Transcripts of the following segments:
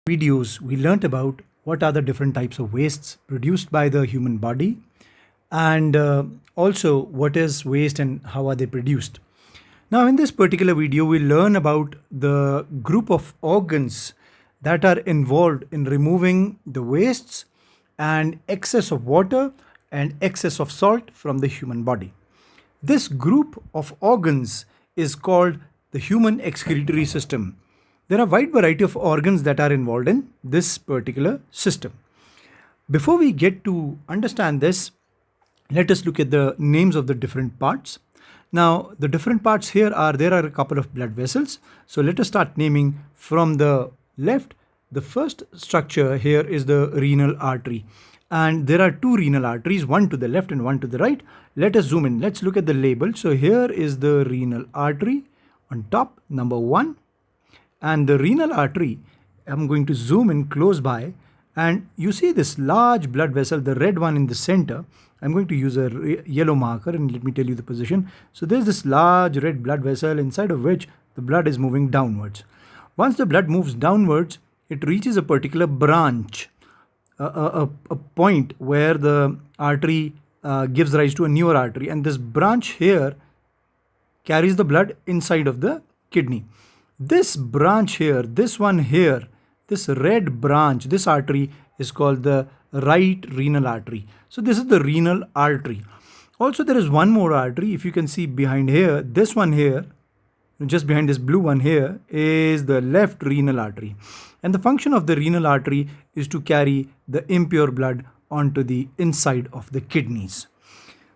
Videos, we learnt about what are the different types of wastes produced by the human body and also what is waste and how are they produced. Now, in this particular video, we learn about the group of organs that are involved in removing the wastes and excess of water and excess of salt from the human body. This group of organs is called the human excretory system. There are a wide variety of organs that are involved in this particular system. Before we get to understand this, let us look at the names of the different parts. Now, the different parts here are there are a couple of blood vessels. So let us start naming from the left. The first structure here is the renal artery. And there are two renal arteries, one to the left and one to the right. Let us zoom in. Let's look at the label. So here is the renal artery on top, number one. And the renal artery, I'm going to zoom in close by, and you see this large blood vessel, the red one in the center. I'm going to use a yellow marker and let me tell you the position. So there's this large red blood vessel inside of which the blood is moving downwards. Once the blood moves downwards, it reaches a particular branch, a point where the artery gives rise to a newer artery, and this branch here carries the blood inside of the kidney. This branch here, this one here, this red branch, this artery is called the right renal artery. So this is the renal artery. Also, there is one more artery. If you can see behind here, this one here, just behind this blue one here, is the left renal artery. And the function of the renal artery is to carry the impure blood onto the inside of the kidneys.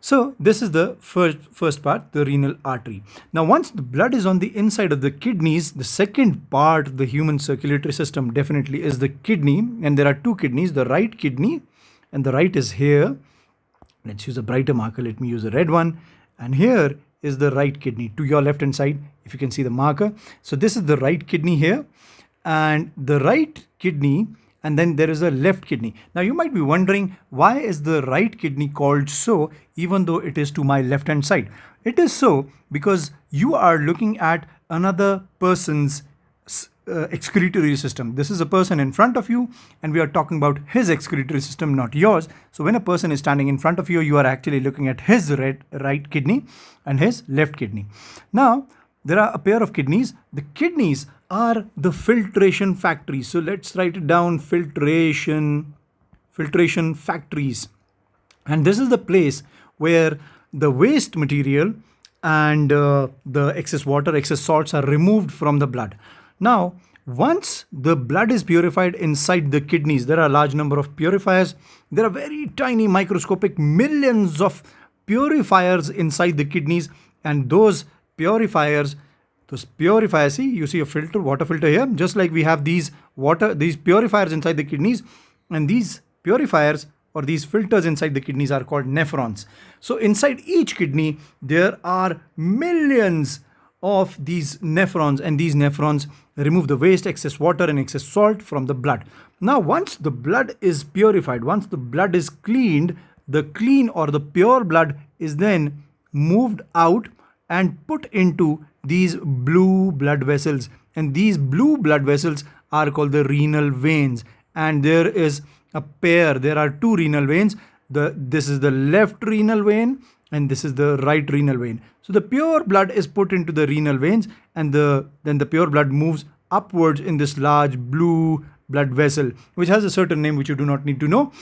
So this is the first part, the renal artery. Now, once the blood is on the inside of the kidneys, the second part of the human circulatory system definitely is the kidney. And there are two kidneys, the right kidney, and the right is here. Let's use a brighter marker. Let me use a red one. And here is the right kidney to your left hand side, if you can see the marker. So this is the right kidney here, and the right kidney, and then there is a left kidney. Now you might be wondering, why is the right kidney called so even though it is to my left hand side? It is so because you are looking at another person's excretory system. This is a person in front of you and we are talking about his excretory system, not yours. So when a person is standing in front of you, you are actually looking at his right kidney and his left kidney. Now there are a pair of kidneys. The kidneys are the filtration factories. So let's write it down, filtration factories. And this is the place where the waste material and the excess water, excess salts are removed from the blood. Now, once the blood is purified inside the kidneys, there are a large number of purifiers. There are very tiny microscopic millions of purifiers inside the kidneys, and those purifiers, see, you see a filter, water filter here, just like we have these purifiers inside the kidneys, and these purifiers or these filters inside the kidneys are called nephrons. So inside each kidney, there are millions of these nephrons, and these nephrons remove the waste, excess water and excess salt from the blood. Now, once the blood is purified, once the blood is cleaned, the clean or the pure blood is then moved out and put into these blue blood vessels, and these blue blood vessels are called the renal veins. And there is a pair, there are two renal veins. This is the left renal vein and this is the right renal vein. So the pure blood is put into the renal veins, and then the pure blood moves upwards in this large blue blood vessel, which has a certain name which you do not need to know.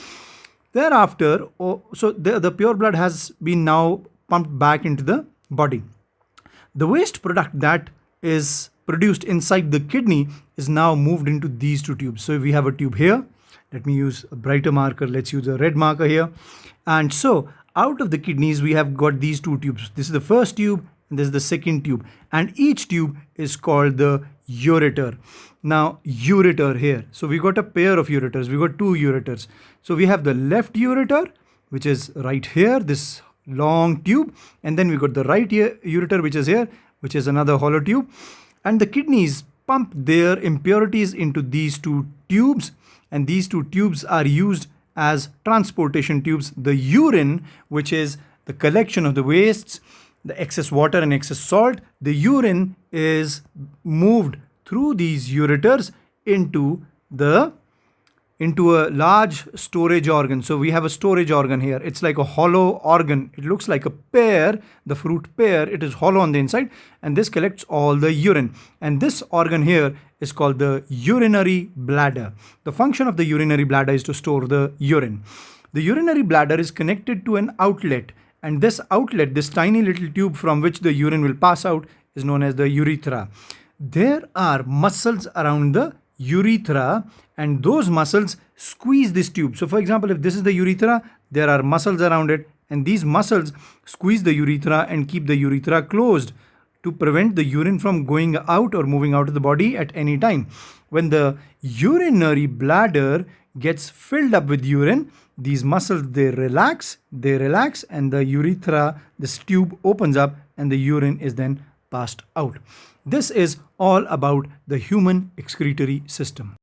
Thereafter, so the pure blood has been now pumped back into the body. The waste product that is produced inside the kidney is now moved into these two tubes. So we have a tube here. Let me use a brighter marker. Let's use a red marker here. And so out of the kidneys, we have got these two tubes. This is the first tube and this is the second tube. And each tube is called the ureter. Now, ureter here. So we got a pair of ureters. We got two ureters. So we have the left ureter, which is right here, this long tube, and then we got the right ureter, which is here, which is another hollow tube, and the kidneys pump their impurities into these two tubes, and these two tubes are used as transportation tubes. The urine, which is the collection of the wastes, the excess water and excess salt, the urine is moved through these ureters into the into a large storage organ. So we have a storage organ here. It's like a hollow organ. It looks like a pear, the fruit pear. It is hollow on the inside, and this collects all the urine. And this organ here is called the urinary bladder. The function of the urinary bladder is to store the urine. The urinary bladder is connected to an outlet, and this outlet, this tiny little tube from which the urine will pass out, is known as the urethra. There are muscles around the urethra, and those muscles squeeze this tube. So for example, if this is the urethra, there are muscles around it, and these muscles squeeze the urethra and keep the urethra closed to prevent the urine from going out or moving out of the body at any time. When the urinary bladder gets filled up with urine, these muscles they relax, and the urethra, this tube opens up, and the urine is then passed out. This is all about the human excretory system.